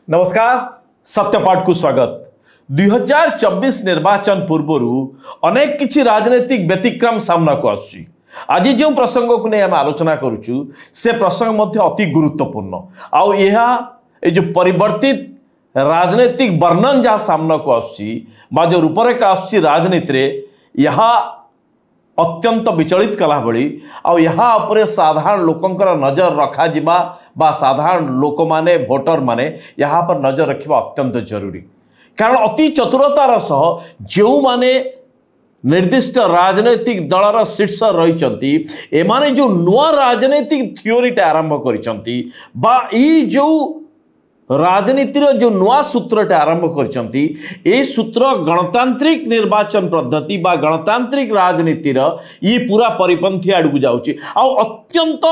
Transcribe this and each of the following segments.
नमस्कार सत्यपाठ को स्वागत 2024 निर्वाचन पूर्व अनेक किछि राजनीतिक व्यतिक्रम सामना को आसुची। आज जो प्रसंग को नहीं आम आलोचना करुचु से प्रसंग मध्य अति गुरुत्वपूर्ण आउ जो परिवर्तित राजनीतिक वर्णन जहाँ सामना को आसुची बा जो रूपरेखा आसुची राजनीति रे यहाँ अत्यंत विचलित कला भली आउ यहाँ उपरे साधारण लोकंकर नजर रखा जिबा बा साधारण लोक माने भोटर माने यहाँ पर नजर रखिबा अत्यंत जरूरी। कारण अति चतुरतार सह जो माने निर्दिष्ट राजनैतिक दलर शीर्ष रही एमाने जो नुआ राजनैतिक थियोरीटा आरंभ करिसंती बा ई जो राजनीतिर जो नुआ सूत्रटा आरंभ करिसंती ए सूत्र गणतांत्रिक निर्वाचन पद्धति बा गणतांत्रिक राजनीतिर ये पूरा परिपंथी आड़ू जाउची आ अत्यंत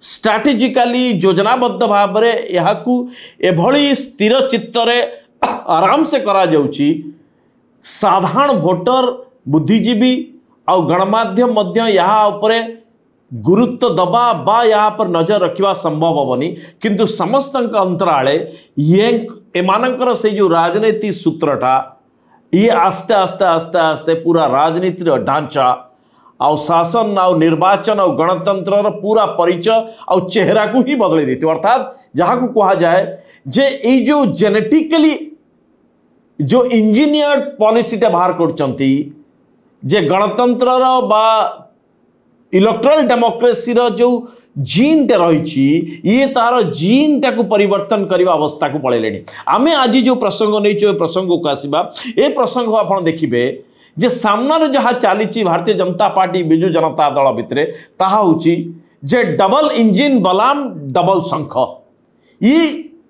स्ट्रैटेजिकली योजनाबद्ध भाव में यहाँ एभली स्थिर चित्तरे आराम से करा जाउची। साधारण भोटर बुद्धिजीवी और गणमाध्यम मध्य यहाँ उपरे गुरुत्व दबा बा यहाँ पर नजर रखा संभव हेनी किंतु समस्त अंतराले ये एमानकर से जो राजनीति सूत्रटा ये आस्ते आस्ते आस्ते आस्ते पूरा राजनीतिर ढांचा आउ शासन आउ निर्वाचन और गणतंत्र पूरा परिचय और चेहरा को ही बदल देती अर्थात जहाँ को कहा जाए जे ये जो जेनेटिकली जो इंजीनियर्ड पॉलिसीटा बाहर करचंती जे गणतंत्र बा इलेक्ट्रल डेमोक्रेसी जो जीन टे रही ये तार जीन टाक परिवर्तन करने अवस्था को पलैले। आमे आज जो प्रसंग नहीं प्रसंग को आसवा ए प्रसंग आप देखिए जे सामने जहाँ चली भारतीय जनता पार्टी बिजु जनता दल भितर ताहा होची जे डबल इंजिन बलाम डबल शंख ये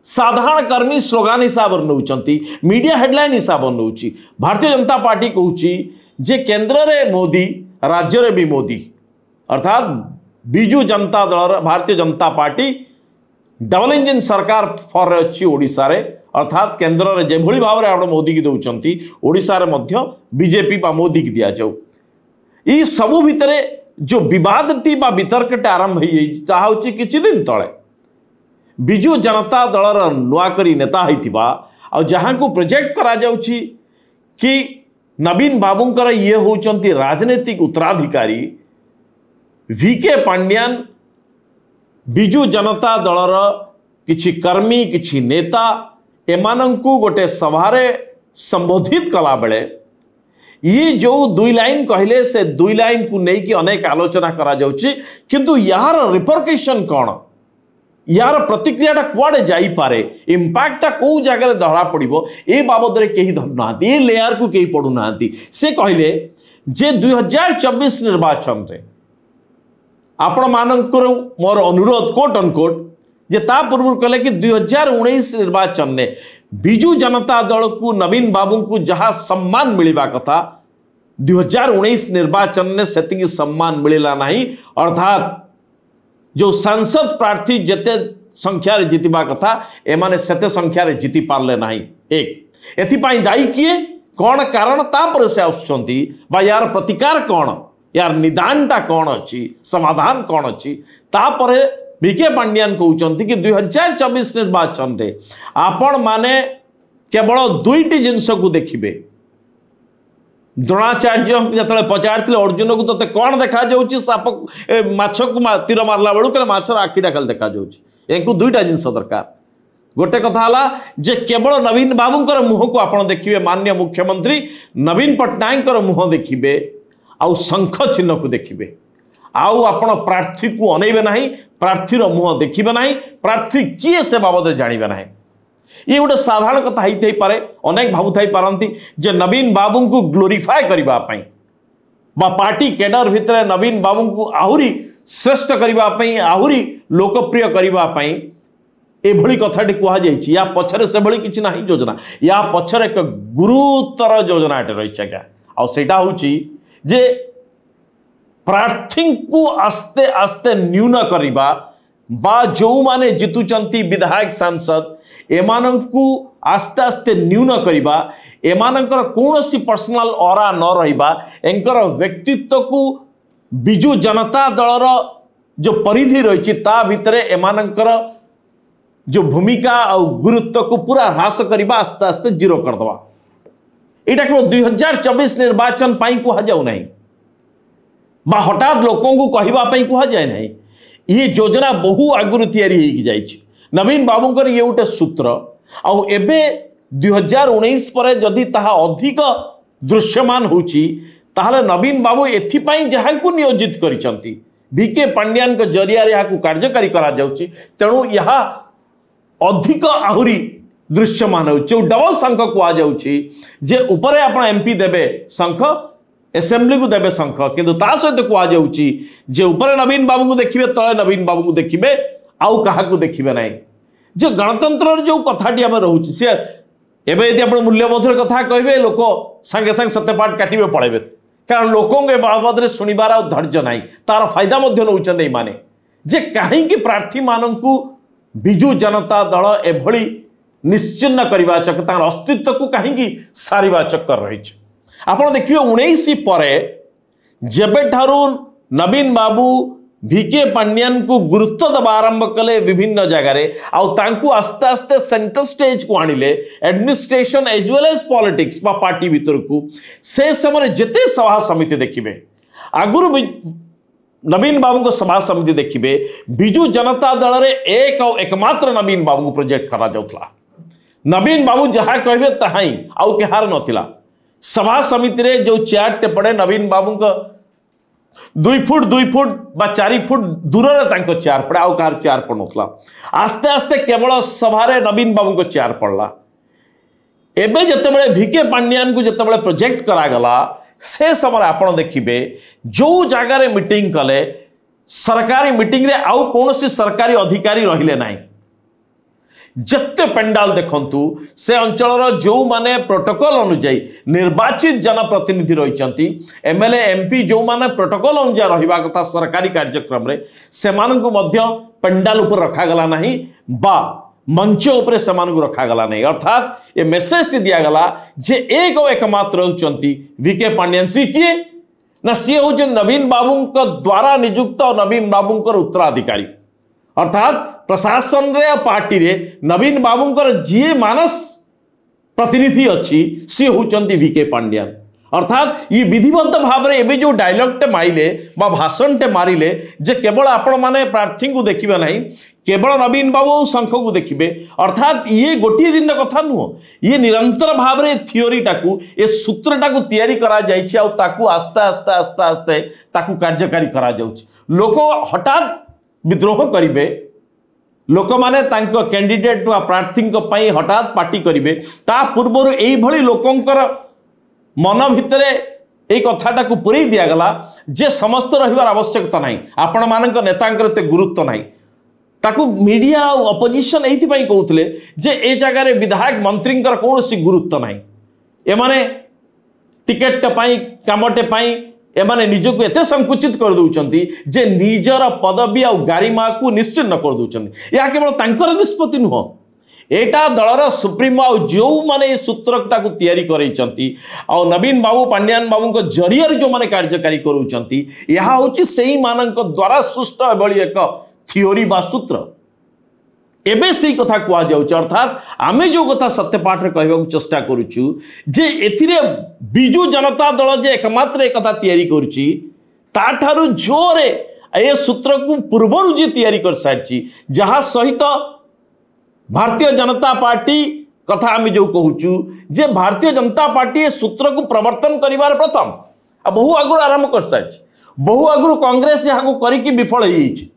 साधारण कर्मी स्लोगान हिसाब से नौचंती मीडिया हेडलाइन हिसाब से नौची। भारतीय जनता पार्टी कहूची जे केंद्र रे मोदी राज्य रे भी मोदी अर्थात Biju Janata Dal Bharatiya Janata party double engine सरकार फर अच्छी ओडिशा रे अर्थात केंद्र रे जेभली भाव में मोदी की दौरान ओडिशा रे मध्य बीजेपी बा मोदी की दिया जाऊ। ये सबू भितर जो विवाद टी बा वितर्क आरंभ हो किछि दिन तले बिजु जनता दलर नुआकरी नेता होइतिबा आ जहां को प्रोजेक्ट करा जाउछि कि नवीन बाबूंकर ये होचंती राजनीतिक उत्तराधिकारी वीके पांड्यान बिजु जनता दलर किछि कर्मी किछि नेता एमानंकु गोटे सभारे संबोधित कला बेले ये जो दुई लाइन कहले से दुई लाइन को लेकिन अनेक आलोचना करा जाउछि किंतु यार रिपरकेशन कौन यार प्रतिक्रियाटा कुआडे जाई पारे इंपैक्टटा को जगह धरा पड़िबो ए बाबद रे केही धरना ए लेयर को केही पडु नांती। से कहले जे 2024 निर्वाचन रे आपण मानकर मोर अनुरोध कोट अनकोट जे ता पूर्व कहले कि 2019 निर्वाचन ने बिजु जनता दल को नवीन बाबू को जहाँ सम्मान मिलवा कथा 2019 निर्वाचन ने सेतिकी सम्मान मिलला नहीं अर्थात जो सांसद प्रार्थी जेते संख्या रे जीतिबा कथा एमाने सेते संख्या रे जीति पारले नहीं। एक एथिपाई दायी किए कौन कारण तापर से आसुचंती बा यार प्रतिकार कौन यार निदानटा कौन अच्छी समाधान कौन अच्छी तापरे वीके पांड्यान कहते कि 2024 निर्वाचन रे आपण माने केवल दुईटी जिनस को देखिबे। द्रोणाचार्य जो पचार अर्जुन को तोते कौन देखा जाउछि साप माछ को तीर मारला बेलू के माछर आखिटा खाली देखा जाउछि एंकु दुईटा जिनस दरकार। गोटे कथा हला जे केवल नवीन बाबूंकर मुह को आपण देखिबे माननीय मुख्यमंत्री नवीन पट्टनायकर मुह देखिबे आउ शंख चिन्ह को देखिबे आउ आपण प्रार्थी को अनैबे नहीं प्रार्थीर मुह देखिबे नहीं प्रार्थी किए से बाबद जानिबे नहीं। ये गोटे साधारण कथा होई पारे अनेक भावुथाई पारंती जे नवीन बाबू को ग्लोरीफाए करबा पई बा पार्टी कैडर भितर नवीन बाबू को आहुरी श्रेष्ठ करबा पई आहुरी लोकप्रिय करबा पई एभली कथाटी कहा जाइछि या पछरे से भली किछि नाही योजना या पछरे एक गुरुतर योजनाटे रही क्या आ सेटा होछि जे प्रार्थी को आस्ते आस्ते न्यून करिबा बा जो माने जितुचंती विधायक सांसद एमानंकु आस्ते आस्ते न्यून करिबा एमानंकर कोनोसी पर्सनल ऑरा न रहिबा एंकर व्यक्तित्व को बिजु जनता दलर जो परिधि रही ता भितरे एमानंकर जो भूमिका और गुरुत्व को पूरा ह्रास करवा आस्ते आस्ते जीरो करदे यहाँ केवल 2024 निर्वाचन कह जाऊ ना बा हठात लोकों को कहवाई कह जाए ना ये योजना बहु आगुरी तैयारी नवीन बाबूंकर ये गोटे सूत्र आबे 2019 पर जदि ताहा अधिक दृश्यमान होची ताहले नवीन बाबू एथिपाई जहां को नियोजित करिसंती वीके पांड्यान के जरिया रे याकू कार्यकारी करा जाउची तेणु यह अधिक आहुरी दृश्यमान हो डबल शंख कह जाउची जे उपरे आपण एमपी देबे शंख एसेंब्ली को देबे शंख किंतु ता सहित कह जाउची जे उपरे नवीन बाबू को देखिबे तळे नवीन बाबू को देखिबे आउ काहा को देखिबे नाही जे गणतंत्र जो कथाटी आम रोचे सी एवं यदि आप मूल्यबोधर कथा कहे लोक सांगे सांगे सत्यपाठ काटे पड़े कारण लोकों के बाबद शुणवार आ धैर्य ना तार फायदा नौचंद माने जे कहीं प्रार्थी मानू विजु जनता दल एभली निश्चिन्न करवाचक तार अस्तित्व को कहीं सारिवाचक कर रही आप देखिए 19 पर जेबे ठारू नवीन बाबू वीके पांड्यान को गुरुत्व दबा आरंभ कले विभिन्न जगह आस्ते आस्ते सेंटर स्टेज को आनिले administration as well as politics बा पार्टी भीतर को से समय जिते सभा समिति देखिए आगुरु नवीन बाबू को सभा समिति देखिए विजु जनता दल रे एक और एकमात्र नवीन बाबू को प्रोजेक्ट करा जाउथला नवीन बाबू जहाँ कहे ताही आउ केहार नथिला सभा समिति रे जो चेयर टे पड़े नवीन बाबू को 2 फुट बा 4 फुट दूर चेयर पड़े आउ कहार चेयर पड़ ना आस्ते आस्ते केवल सभारे नवीन बाबू को चेयर पड़ला एबे जते वीके पांड्यान को जते प्रोजेक्ट करागला से समय आपण देखिए जो जगार मीटिंग कले सरकारी मीटिंग रे आउ कौन सरकारी अधिकारी रहिले नाही जत्ते पेंडाल देखंतु से अंचल जो माने प्रोटोकॉल अनुଯାयी निर्वाचित जनप्रतिनिधि रही एमएलए एमपी जो माने प्रोटोकॉल अनुसार रहिबा कथा सरकारी कार्यक्रम रे से मानकु मध्य पेंडाल ऊपर रखा गला नहीं बा मंच ऊपर से मानकु रखा गला नहीं अर्थात ये मेसेज दिया गला जे एक और एकमात्र होचंती वीके पांड्यान सी किए ना सी होचे नवीन बाबू द्वारा नियुक्त और नवीन बाबू उत्तराधिकारी अर्थात प्रशासन रे पार्टी रे नवीन बाबूंकर जी मानस प्रतिनिधि अच्छी सी होचंती वीके पांड्यान अर्थात ये विधिवत भाव में एबे जो डायलॉग टे माइले बा भाषण टे मारिले जे केवल आपण माने प्रार्थी को देखिबे नहीं केवल नवीन बाबू शंख को देखिबे अर्थात ये गोटे दिन कथा नुह ये निरंतर भाव में थियोरी टाकू ए सूत्र टाकू तैयारी करा जायछि आ ताकू आस्ते आस्ते आस्ते आस्ते ताकू कार्यकारी करा जाउछि लोक हठात विद्रोह करिवे लोक माने तांको कैंडिडेट वा प्रार्थी हठात पार्टी करिवे ता पूर्व एई भली लोकंकर मन भितर एक कथाटा को पुरई दिगला जे समस्त रहिबार आवश्यकता नहीं आपण मानक नेतांकर ते गुरुत्व नहीं ताकू मीडिया और अपोजिशन एइथिपाई कहउतले जे ए जगह रे विधायक मंत्रींकर कोनोसी गुरुत्व नहीं एमाने टिकेट पाई कामटे पाई एमाने निजको एते संकुचित कर दउचंती जे निजर पदवी और गारिमा को निश्चिन्न कर दउचंती या केवल तांकर निष्पत्ति नुह एटा दलर सुप्रीमो आ जो माने सूत्रटा को तैयारी करैचंती आ नवीन बाबू पांड्यान बाबू को जरिया जो माने कार्यकारी करूचंती यह होची सेही मानक द्वारा सृष्ट एभली एक थियोरी बा सूत्र एबे से कथा कह जाउछ अर्थात आमे जो कथा सत्यपाठ रे कहबा चेष्टा करूछु जे एथिरे बिजु जनता दल जे एकमात्र एक कथा तैयारी करूची ताठारु जोरे ए सूत्र को पूर्वरु जे तैयारी कर सारची जहा सहित भारतीय जनता पार्टी कथा आम जो कहूचु जे भारतीय जनता पार्टी ए सूत्र को प्रवर्तन करिवार प्रथम आ बहु आगुर आरंभ कर सारची बहु आगुर कांग्रेस यहाँ को करिकी विफल होइछि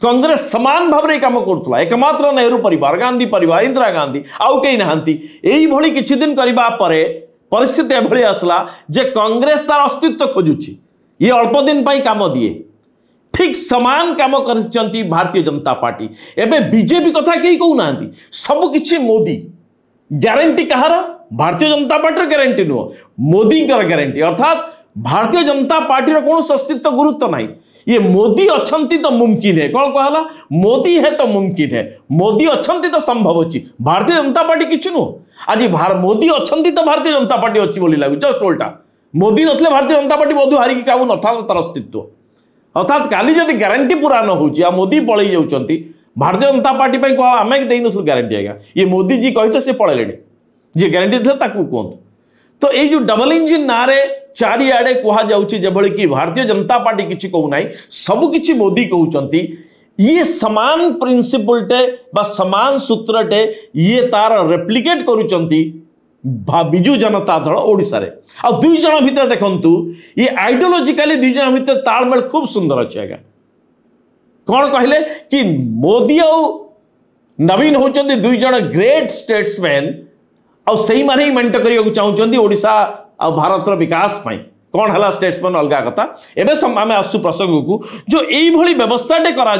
कांग्रेस समान भाव में काम करुला एकमात्र नेहरू परिवार गांधी परिवार इंदिरा गांधी आउ कई नहांती एई भली किछि दिन करिबा परे परिस्थिति एभली आसला जे कांग्रेस तार अस्तित्व खोजुछि ये अल्प दिन पाई काम दिए ठीक समान काम करछंती भारतीय जनता पार्टी एबे बीजेपी कथा कई कहू नांती सब किछि मोदी ग्यारंटी कहार भारतीय जनता पार्टी ग्यारंटी नुह मोदी ग्यारंटी अर्थात भारतीय जनता पार्टी रो कोन अस्तित्व गुरुत्व नहीं ये मोदी अच्छंती तो मुमकिन है कौन कहला मोदी है तो मुमकिन है मोदी अच्छंती तो संभव अच्छी भारतीय जनता पार्टी किछु नुह आज मोदी अच्छंती तो भारतीय जनता पार्टी अच्छी बोली लागु जस्ट उल्टा मोदी नथले भारतीय जनता पार्टी बोधु हारिकी काबू नथा तार अस्तित्व अर्थात काली जदि ग्यारंटी पूरा न होची आ मोदी पळई जाउचंती भारतीय जनता पार्टी को आम देन ग्यारंटी आज्ञा ये मोदी जी कही तो सी पड़े जी ग्यारंटी थे कहतु तो ये जो डबल इंजिन ना चारिआडे कहुच्छी कि भारतीय जनता पार्टी किसी कहूना सबकि मोदी कहते ये समान प्रिंसिपलटे बा समान सूत्रटे ये तार रेप्लिकेट करुचंती बिजु जनता दल ओडिशा रे आ दुई जन भितर देखंतु ये आइडियोलॉजिकली दुई जन भितर तालमेल खूब सुंदर अच्छे आज्ञा कौन कहले कि मोदी और नवीन होचंती दुई जन ग्रेट स्टेट्समैन आ सही माने ही मेंटेन करने चाहते ओडिशा आ भारतर विकास पाई कौन है स्टेट्समैन अलग कथा एवं आम आसु प्रसंग को जो यही व्यवस्थाटे करा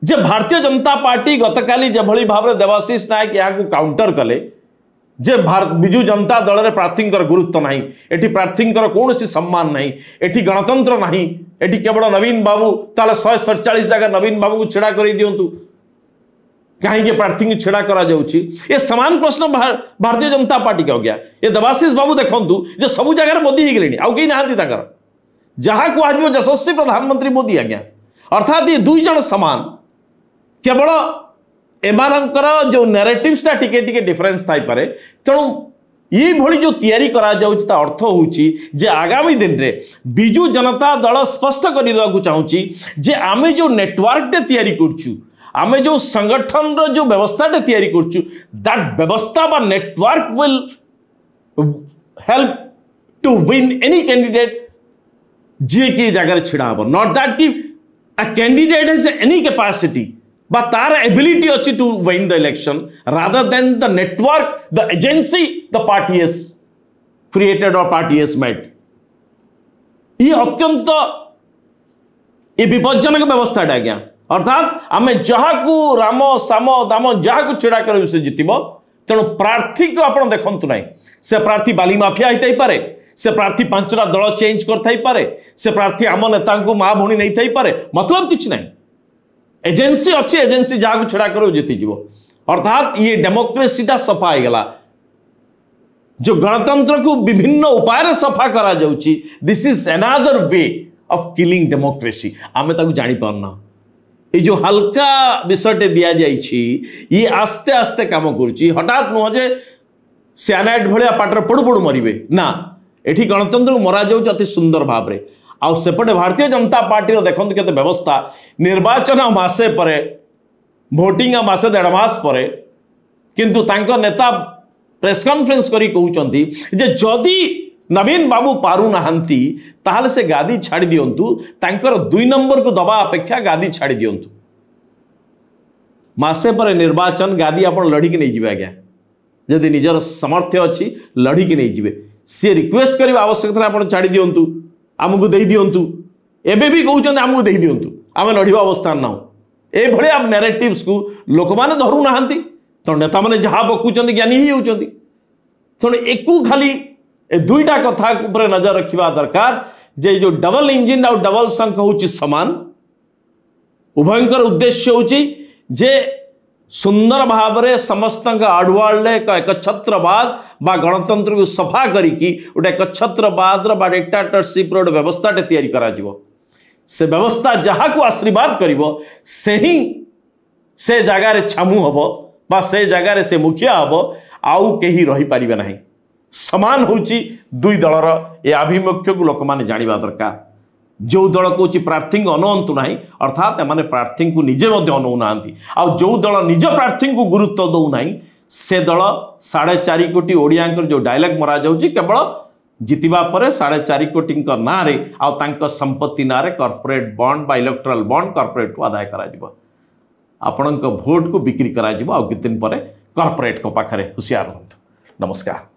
जे भारतीय जनता पार्टी गतकाली जभली भाव में देवाशीष नायक यहाँ काउंटर कले जे बिजु जनता दल में प्रार्थी गुरुत्व ना एटी प्रार्थी कौन सम्मान ना एटी गणतंत्र ना एटी केवल नवीन बाबू ताले 147 जगह नवीन बाबू को छेड़ा कर दिंतु कहीं प्रार्थी को छेड़ा करा ये समान प्रश्न भारतीय जनता पार्टी का हो गया ये देवाशीष बाबू देखु जे सबू जगह मोदी हो गले आउ कहीं ना जहाँ कह यशस्वी प्रधानमंत्री मोदी आज्ञा अर्थात ये दुई जन समान केवल एमानंकर जो नैरेटिव्सटा टिके टिके डिफरेंस थाई पारे तेणु ये भली जो तैयारी करा जाउछि ता अर्थ होउछि जे आगामी दिन रे बिजु जनता दल स्पष्ट कर देवाकू चाहूछि जे आमे जो नेटवर्क टे तैयारी करछु आमे जो संगठन रो जो व्यवस्थाटे तैयारी करछु दैट व्यवस्था बा network will help to win any candidate जे की जगह छिड़ा हो नॉट दैट कि a candidate has any capacity but तार ability अच्छी to win the election rather than the network, the agency the party has created or party has made. ये अत्यंत ये विपज्जनक व्यवस्था है आज्ञा अर्थात आम जहाँ को राम साम दाम जहाँ को छेड़ा कर से जितब तेणु प्रार्थी को आप देखु ना से प्रार्थी बाली माफिया होता पारे से प्रार्थी 5टा दल चेंज कर से प्रार्थी आम नेता को माँ भौणी नहीं पारे मतलब किसी ना एजेंसी अच्छी एजेंसी जहाँ छेड़ा कर जीतीज अर्थात ये डेमोक्रेसीटा सफा हो गला जो गणतंत्र को विभिन्न उपाय सफा करा जाउची this is another way of killing democracy आमे ताकू जानी पारना ये जो हल्का विषयटे दिया जाइछि ये आस्ते आस्ते काम करुची हठात नुह जे सियानाइट भलिया पाटर पड़ू पड़ू मरिबे ना एठी गणतंत्र को मरा जाउची अति सुंदर भाव रे आउ सेपटे भारतीय जनता पार्टी देखो केते व्यवस्था निर्वाचन मासे परे भोटिंग मासे 1.5 मास परे किंतु तांको नेता प्रेस कॉन्फ्रेंस करी कहउचंती जे जदी नवीन बाबू पारु नाहंती ताहले से गादी छाड़ी दियंतु तांकर 2 नंबर को दबा अपेक्षा गादी छाड़ी दियंतु मासे परे निर्वाचन गादी आपण लड़ी के नहीं जिवे आज्ञा जदी निजर सामर्थ्य अछि लड़ी के नहीं जिवे से रिक्वेस्ट करबा आवश्यकता आपण छाड़ी दियंतु आमको दे दिंतु एबे भी कहते आमको दे दिंतु आम लड़वा अवस्था ना ये आप नैरेटिव्स को लोक मैंने धरू ना तो नेता मैंने जहाँ बकुंट ज्ञानी ही होती तेणु एक खाली दुईटा कथा पर नजर रखा दरकार जे जो डबल इंजिन और डबल संख हूँ सामान उभयंकर उद्देश्य हूँ जे सुंदर भाव में समस्त आडवाल एकछत्रवाद बा गणतंत्र को सफा करी गोटे एकछत्रवाद बा डिक्टेटरशिप रो व्यवस्था तैयारी करा जिवो से व्यवस्था जहाँ को आशीर्वाद करिवो से ही से जगार छामु हबो बा से जगार से मुखिया हबो आउ केही रही पारिबे नाही समान होची दुई दलर ए आभिमुख्य को लोक माने जानिबा दरकार जो दल कौच प्रार्थी को अनंतु ना अर्थात एमाने प्रार्थी को निजे अनौना आउ जो दल निज प्रार्थी को गुरुत्व दौना से दल 4.5 कोटी ओडिया जो डायलॉग मरा जाउची केवल जितिबा परे 4.5 कोटी ना रे आउ संपत्ति ना रे कॉर्पोरेट बॉन्ड बा इलेक्टोरल बॉन्ड कॉर्पोरेट को आदाय करा जिवो आपणक भोट को बिक्री करा जिवो आउ कितन परे कॉर्पोरेट को पाखरे हुशियार रहंतु नमस्कार।